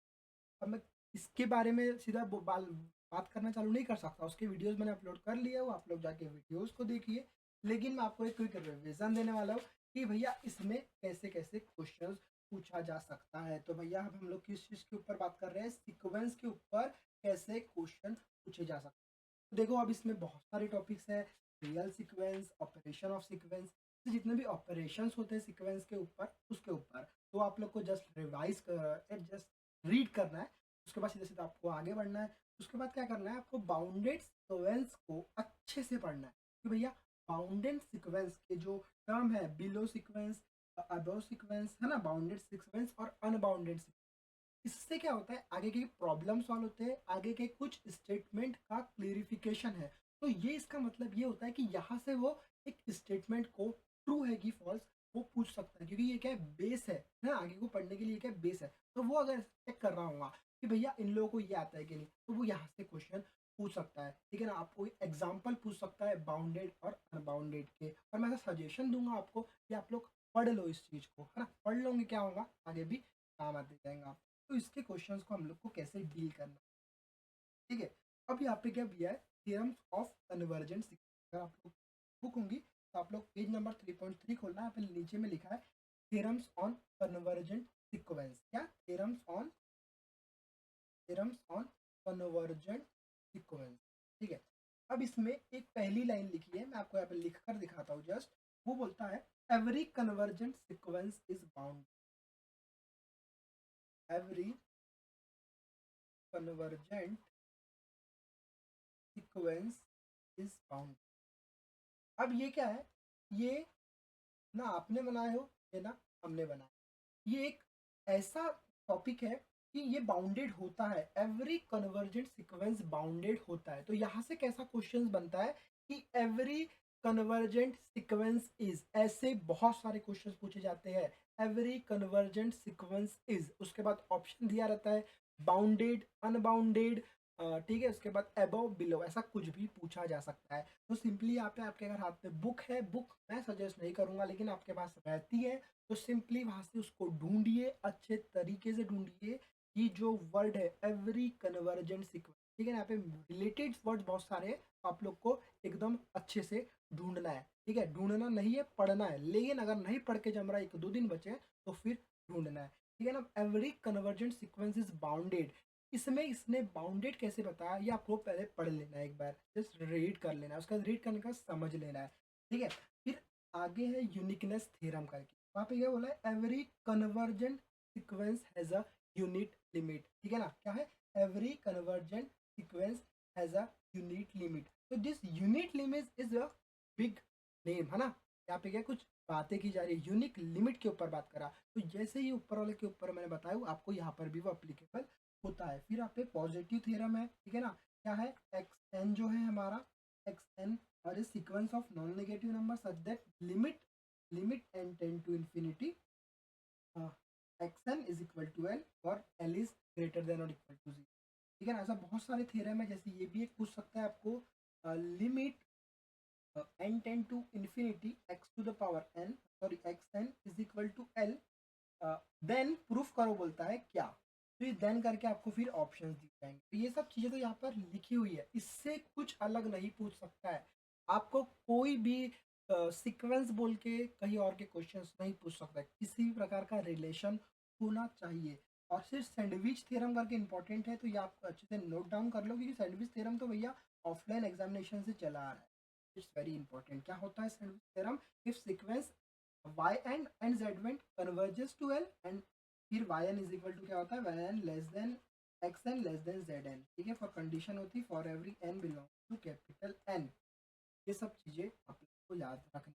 अब मैं इसके बारे में सीधा बात करना चालू नहीं कर सकता, उसके वीडियोस मैंने अपलोड कर लिए, वो आप लोग जाके वीडियोस को देखिए। लेकिन मैं आपको एक क्विक रिवीजन देने वाला हूँ कि भैया इसमें कैसे कैसे क्वेश्चंस पूछा जा सकता है। तो भैया अब हम लोग किस चीज़ के ऊपर बात कर रहे हैं, सीक्वेंस के ऊपर कैसे क्वेश्चन पूछे जा सकते हैं। तो देखो अब इसमें बहुत सारे टॉपिक्स हैं, real sequence, operation of sequence, जितने भी ऑपरेशंस होते हैं सीक्वेंस के ऊपर, उसके ऊपर तो आप लोग को जस्ट रिवाइज कर जस्ट रीड करना है। उसके बाद सीधे सीधे आपको आगे बढ़ना है। उसके बाद क्या करना है, आपको बाउंडेड सीक्वेंस को अच्छे से पढ़ना है कि भैया बाउंडेड सीक्वेंस के जो टर्म है, बिलो सीक्वेंस, अबव सीक्वेंस है ना, बाउंडेड सीक्वेंस और अनबाउंडेड सीक्वेंस, इससे क्या होता है आगे के प्रॉब्लम सॉल्व होते हैं, आगे के कुछ स्टेटमेंट का क्लेरिफिकेशन है। तो ये इसका मतलब ये होता है कि यहाँ से वो एक स्टेटमेंट को ट्रू है कि फॉल्स वो पूछ सकता है, क्योंकि ये क्या है, बेस है ना, आगे को पढ़ने के लिए क्या बेस है। तो वो अगर चेक कर रहा होगा कि भैया इन लोगों को ये आता है कि नहीं, तो वो यहाँ से क्वेश्चन पूछ सकता है, ठीक है ना। आपको एग्जाम्पल पूछ सकता है बाउंडेड और अनबाउंडेड के, और मैं ऐसा सजेशन दूंगा आपको कि आप लोग पढ़ लो इस चीज को, है ना। पढ़ लोगे क्या होगा, आगे भी काम आते जाएंगे। तो इसके क्वेश्चंस को हम लोग को कैसे डील करना, ठीक है। अब यहाँ पे क्या दिया है, थ्योरम्स ऑफ कन्वर्जेंट सीक्वेंस। अगर आप लोग बुक होंगी तो आप लोग पेज नंबर 3.3 खोलना है, यहाँ पे नीचे में लिखा है थ्योरम्स ऑन कन्वर्जेंट सीक्वेंस। क्या, थ्योरम्स ऑन कन्वर्जेंट सीक्वेंस, ठीक है। अब इसमें एक पहली लाइन लिखी है, मैं आपको यहाँ पे लिख कर दिखाता हूँ जस्ट। वो बोलता है every convergent sequence is bound, every convergent sequence is bound. अब ये क्या है, ये ना आपने बनाए हो, ये ना हमने बनाया। ये एक ऐसा टॉपिक है कि ये बाउंडेड होता है, एवरी कन्वर्जेंट सीक्वेंस बाउंडेड होता है। तो यहाँ से कैसा क्वेश्चन बनता है कि एवरी कन्वर्जेंट सीक्वेंस इज, ऐसे बहुत सारे क्वेश्चंस पूछे जाते हैं। एवरी कन्वर्जेंट सीक्वेंस इज, उसके बाद ऑप्शन दिया रहता है बाउंडेड, अनबाउंडेड, ठीक है। उसके बाद अबव, बिलो, ऐसा कुछ भी पूछा जा सकता है। तो सिंपली यहाँ पे आपके अगर हाथ में बुक है, बुक मैं सजेस्ट नहीं करूंगा, लेकिन आपके पास रहती है तो सिंपली वहां से उसको ढूंढिए, अच्छे तरीके से ढूंढिए कि जो वर्ड है एवरी कन्वर्जेंट सीक्वेंस, ठीक है ना। यहाँ पे रिलेटेड वर्ड बहुत सारे हैं, तो आप लोग को एकदम अच्छे से ढूंढना है, ठीक है। ढूंढना नहीं है, पढ़ना है। लेकिन अगर नहीं पढ़ के जम रहा है, 1-2 दिन बचे हैं, तो फिर ढूंढना है, ठीक है ना। Every convergent sequence is bounded, इसमें इसने बाउंडेड कैसे बताया ये आपको पहले पढ़ लेना है, एक बार जस्ट रीड कर लेना है, उसका रीड करने का समझ लेना है, ठीक है। फिर आगे है यूनिकनेस थ्योरम करके, वहां पे क्या बोला है, every convergent sequence has a unit limit, ठीक है ना। क्या है, every convergent sequence has a unit limit. तो this unit limit is a big name, है ना। यहाँ पे क्या कुछ बातें की जा रही है, यूनिक लिमिट के ऊपर बात करा। तो जैसे ही ऊपर वाले के ऊपर मैंने बताया, आपको यहाँ पर भी वो अप्लीकेबल होता है। फिर आप पे पॉजिटिव थ्योरम है, ठीक है ना। क्या है, एक्स एन जो है हमारा, एक्स एन और is sequence of non negative number such that limit n tend to infinity, x n is equal to l और एल इज ग्रेटर देन और इक्वल टू जीरो, ठीक है ना। ऐसा बहुत सारे थ्योरम है, जैसे ये भी एक पूछ सकता है आपको, limit n tend to infinity x to the power n, sorry x n is equal to l, then proof करो बोलता है क्या। तो ये देन करके आपको फिर ऑप्शंस दिख जाएंगे। तो ये सब चीजें तो यहाँ पर लिखी हुई है, इससे कुछ अलग नहीं पूछ सकता है आपको कोई भी। सीक्वेंस बोल के कहीं और के क्वेश्चंस नहीं पूछ सकता है, किसी भी प्रकार का रिलेशन होना चाहिए। और सिर्फ सैंडविच थ्योरम करके इंपॉर्टेंट है, तो ये आप अच्छे से नोट डाउन कर लो, क्योंकि सैंडविच थ्योरम तो भैया ऑफलाइन एग्जामिनेशन से चला आ रहा है। It's very important. क्या होता है sandwich theorem, if sequence y and z went converges to L, and फिर yn इज इक्वल टू क्या होता है, yn less than xn less than zn, ठीक है। फॉर कंडीशन होती है for every n belong to capital n। ये सब चीजें आप लोग को याद रखनी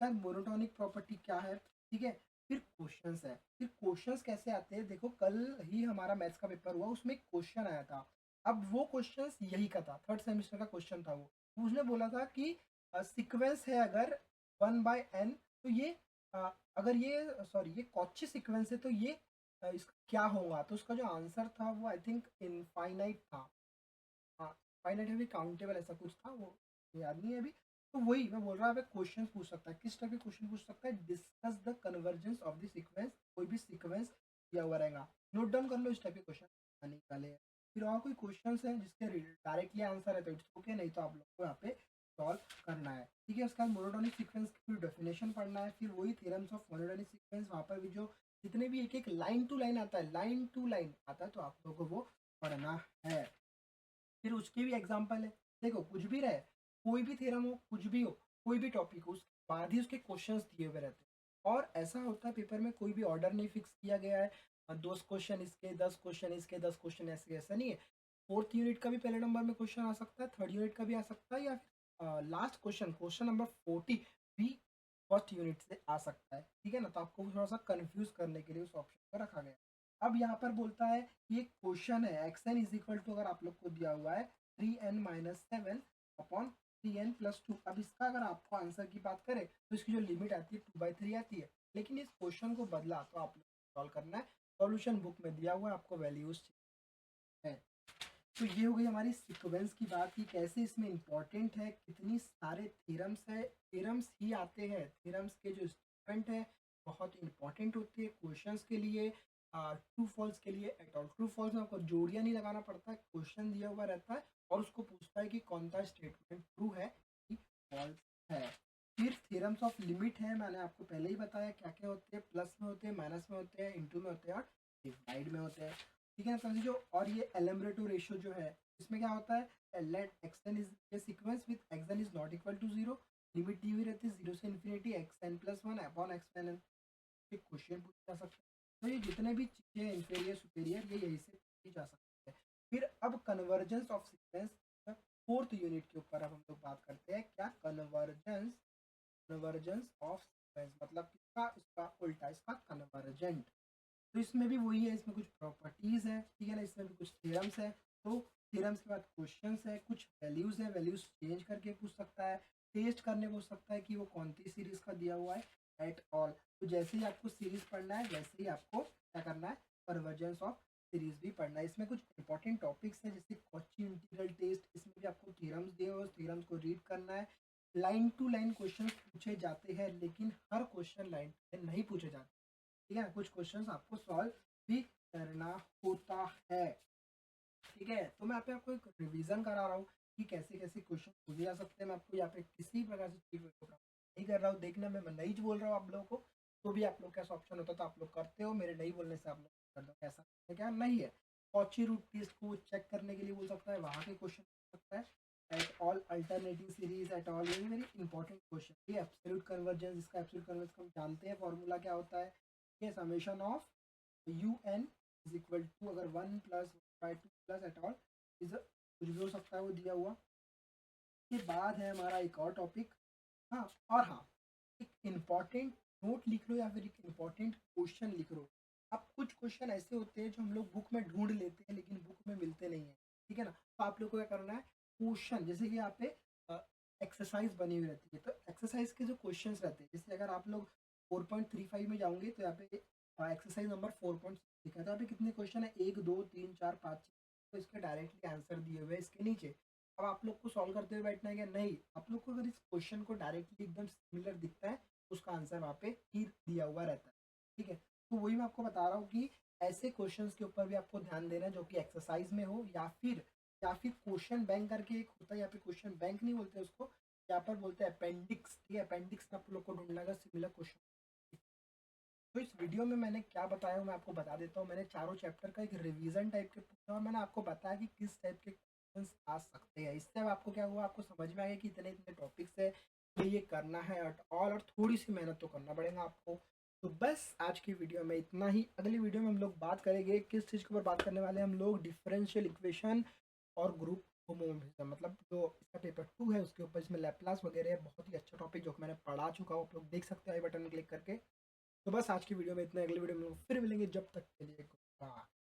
है। मोनोटोनिक प्रॉपर्टी क्या है, ठीक है। फिर क्वेश्चंस है, फिर क्वेश्चंस कैसे आते हैं, देखो कल ही हमारा मैथ्स का पेपर हुआ, उसमें क्वेश्चन आया था। अब वो क्वेश्चंस यही का था, थर्ड सेमेस्टर का क्वेश्चन था वो। उसने बोला था कि सीक्वेंस है अगर 1/n, तो ये अगर ये सॉरी ये कॉची सीक्वेंस है, तो ये इसका क्या होगा। तो उसका जो आंसर था वो आई थिंक इनफाइनाइट था, हाँ फाइनाइट है भी, काउंटेबल ऐसा कुछ था, वो याद नहीं है अभी। तो वही मैं बोल रहा हूँ, क्वेश्चन पूछ सकता है, किस टाइप के क्वेश्चन पूछ सकता है, discuss the convergence of the sequence, कोई भी सीक्वेंस दिया हुआ रहेगा, नोट डाउन कर लो इस टाइप के क्वेश्चन निकाले हैं। फिर और कोई क्वेश्चन है जिसके डायरेक्टली आंसर है तो इट्स ओके, नहीं तो आप लोग को यहाँ पे सॉल्व करना है, ठीक है। उसके बाद मोनोटोनिक सीक्वेंस की फिर डेफिनेशन पढ़ना है, फिर वही थ्योरम्स ऑफ मोनोटोनिक सीक्वेंस, वहाँ पर भी जो जितने भी एक एक लाइन टू लाइन आता है, लाइन टू लाइन आता है, तो आप लोगों को वो पढ़ना है। फिर उसकी भी एग्जाम्पल है, देखो कुछ भी रहे, कोई भी थ्योरम हो, कुछ भी हो, कोई भी टॉपिक हो, उसके बाद ही उसके क्वेश्चंस दिए हुए रहते हैं। और ऐसा होता है पेपर में कोई भी ऑर्डर नहीं फिक्स किया गया है, 10 क्वेश्चन इसके, 10 क्वेश्चन इसके, 10 क्वेश्चन ऐसे, ऐसा नहीं है। फोर्थ यूनिट का भी पहले नंबर में क्वेश्चन आ सकता है, थर्ड यूनिट का भी आ सकता है, या लास्ट क्वेश्चन, क्वेश्चन नंबर 40 भी फर्स्ट यूनिट से आ सकता है, ठीक है ना? तो आपको थोड़ा सा कंफ्यूज करने के लिए उस ऑप्शन को रखा गया। अब यहाँ पर बोलता है कि एक क्वेश्चन है x n is equal to, अगर आप लोग को दिया हुआ है 3n-7 अपॉन 3n+2। अब इसका अगर आपको आंसर की बात करें तो इसकी जो लिमिट आती है 2/3 आती है, लेकिन इस क्वेश्चन को बदला तो आप लोग सॉल्व करना है। सॉल्यूशन बुक में दिया हुआ है, आपको वैल्यूज है। तो ये हो गई हमारी सीक्वेंस की बात कि कैसे इसमें इंपॉर्टेंट है, कितनी सारे थ्योरम्स है, थ्योरम्स ही आते हैं, थ्योरम्स के जो स्टेटमेंट है बहुत इंपॉर्टेंट होती है क्वेश्चंस के लिए, ट्रू फॉल्स के लिए। एट ऑल ट्रू फॉल्स में आपको जोड़ियाँ नहीं लगाना पड़ता है, क्वेश्चन दिया हुआ रहता है और उसको पूछता है कि कौन सा स्टेटमेंट ट्रू है कि फॉल्स है। फिर थ्योरम्स ऑफ लिमिट है, मैंने आपको पहले ही बताया क्या क्या होते हैं, प्लस में होते हैं, माइनस में होते हैं, इंटू में होते हैं और डिवाइड में होते हैं, ठीक है ना समझो। और ये एलमरेटो रेशियो जो है इसमें क्या होता है, let x n is a sequence with x n is not equal to 0, limit दी हुई रहती है 0 से infinity xn+1 upon xn। Question पूछा जा सकता है। तो ये जितने भी चीजें इंफीरियर सुपीरियर ये यही से पूछी जा सकती है। फिर अब convergence of sequence, fourth unit के ऊपर अब हम लोग बात करते हैं क्या, कन्वर्जेंस, कन्वर्जेंस ऑफ सीक्वेंस मतलब किसका, इसका उल्टा, इसका कन्वर्जेंट। तो इसमें भी वही है, इसमें कुछ प्रॉपर्टीज है, ठीक है ना, इसमें भी कुछ थ्योरम्स है। तो थ्योरम्स के बाद क्वेश्चंस है, कुछ वैल्यूज है, वैल्यूज चेंज करके पूछ सकता है, टेस्ट करने पूछ सकता है कि वो कौन सी सीरीज का दिया हुआ है एट ऑल। तो जैसे ही आपको सीरीज पढ़ना है वैसे ही आपको क्या करना है, कन्वर्जेंस ऑफ सीरीज भी पढ़ना है। इसमें कुछ इंपॉर्टेंट टॉपिक्स हैं जैसे कॉची इंटीग्रल टेस्ट, इसमें भी आपको थ्योरम्स दिए हुए, थ्योरम्स को रीड करना है। लाइन टू लाइन क्वेश्चन पूछे जाते हैं लेकिन हर क्वेश्चन लाइन नहीं पूछे जाते, ठीक है, कुछ क्वेश्चंस आपको सॉल्व भी करना होता है, ठीक है। तो मैं यहाँ पे आपको एक रिवीजन करा रहा हूँ कि कैसे कैसे क्वेश्चन पूछे जा सकते हैं। मैं आपको यहाँ पे किसी प्रकार से चीज नहीं कर रहा हूँ, देखना मैं नहीं बोल रहा हूँ आप लोगों को, तो भी आप लोग कैसा ऑप्शन होता तो आप लोग करते हो, मेरे नहीं बोलने से आप लोग कर दो, ऐसा है क्या नहीं है। कॉची रूट टेस्ट को चेक करने के लिए बोल सकता है, वहाँ के क्वेश्चन पूछ सकता है। At all alternating series at all, ये वेरी इंपॉर्टेंट क्वेश्चन। ये एब्सोल्यूट कन्वर्जेंस, इसका एब्सोल्यूट कन्वर्जेंस हम जानते हैं फॉर्मूला क्या होता है, ये summation of u n is equal to, अगर 1+1/2 एट ऑल इज कुछ भी हो सकता है वो दिया हुआ। के बाद है हमारा एक और टॉपिक, हाँ और हाँ, एक इम्पॉर्टेंट नोट लिख लो या फिर एक इम्पॉर्टेंट क्वेश्चन लिख लो। अब कुछ क्वेश्चन ऐसे होते हैं जो हम लोग बुक में ढूंढ लेते हैं लेकिन बुक में मिलते नहीं है, ठीक है ना। तो आप लोग को क्या करना है, क्वेश्चन जैसे कि यहाँ पे एक्सरसाइज बनी हुई रहती है, तो एक्सरसाइज के जो क्वेश्चंस रहते हैं, जैसे अगर आप लोग 4.35 में जाओगे तो यहाँ पे एक्सरसाइज नंबर 4.6 लिखा है, तो यहाँ पे कितने क्वेश्चन है, 1 2 3 4 5, तो इसके डायरेक्टली आंसर दिए हुए हैं इसके नीचे। अब आप लोग को सॉल्व करते हुए बैठना है क्या, नहीं, आप लोग को अगर इस क्वेश्चन को डायरेक्टली एकदम सिमिलर दिखता है तो उसका आंसर वहाँ पे ही दिया हुआ रहता है, ठीक है। तो वही मैं आपको बता रहा हूँ कि ऐसे क्वेश्चंस के ऊपर भी आपको ध्यान देना है जो कि एक्सरसाइज में हो, या फिर क्वेश्चन बैंक करके एक होता है, यहाँ पे क्वेश्चन बैंक नहीं बोलते उसको, यहाँ पर बोलते हैं अपेंडिक्स, ठीक है। अपेंडिक्स में आप लोग को ढूंढना है सिमिलर क्वेश्चन। तो इस वीडियो में मैंने क्या बताया हूँ मैं आपको बता देता हूँ। मैंने चारों चैप्टर का एक रिवीजन टाइप के पूछा और मैंने आपको बताया कि किस टाइप के क्वेश्चंस आ सकते हैं। इससे अब आपको क्या हुआ, आपको समझ में आ गया कि इतने इतने टॉपिक्स है, ये करना है एट ऑल, और थोड़ी सी मेहनत तो करना पड़ेगा आपको। तो बस आज की वीडियो में इतना ही। अगली वीडियो में हम लोग बात करेंगे किस चीज़ के ऊपर बात करने वाले हैं हम लोग, डिफरेंशियल इक्वेशन और ग्रुप होमोमोर्फिज्म, मतलब जो इसका पेपर 2 है उसके ऊपर, इसमें लैप्लास वगैरह है, बहुत ही अच्छा टॉपिक जो कि मैंने पढ़ा चुका हूँ, आप लोग देख सकते हैं आई बटन क्लिक करके। तो बस आज की वीडियो में इतना, अगली वीडियो में फिर मिलेंगे, जब तक के लिए गुड बाय।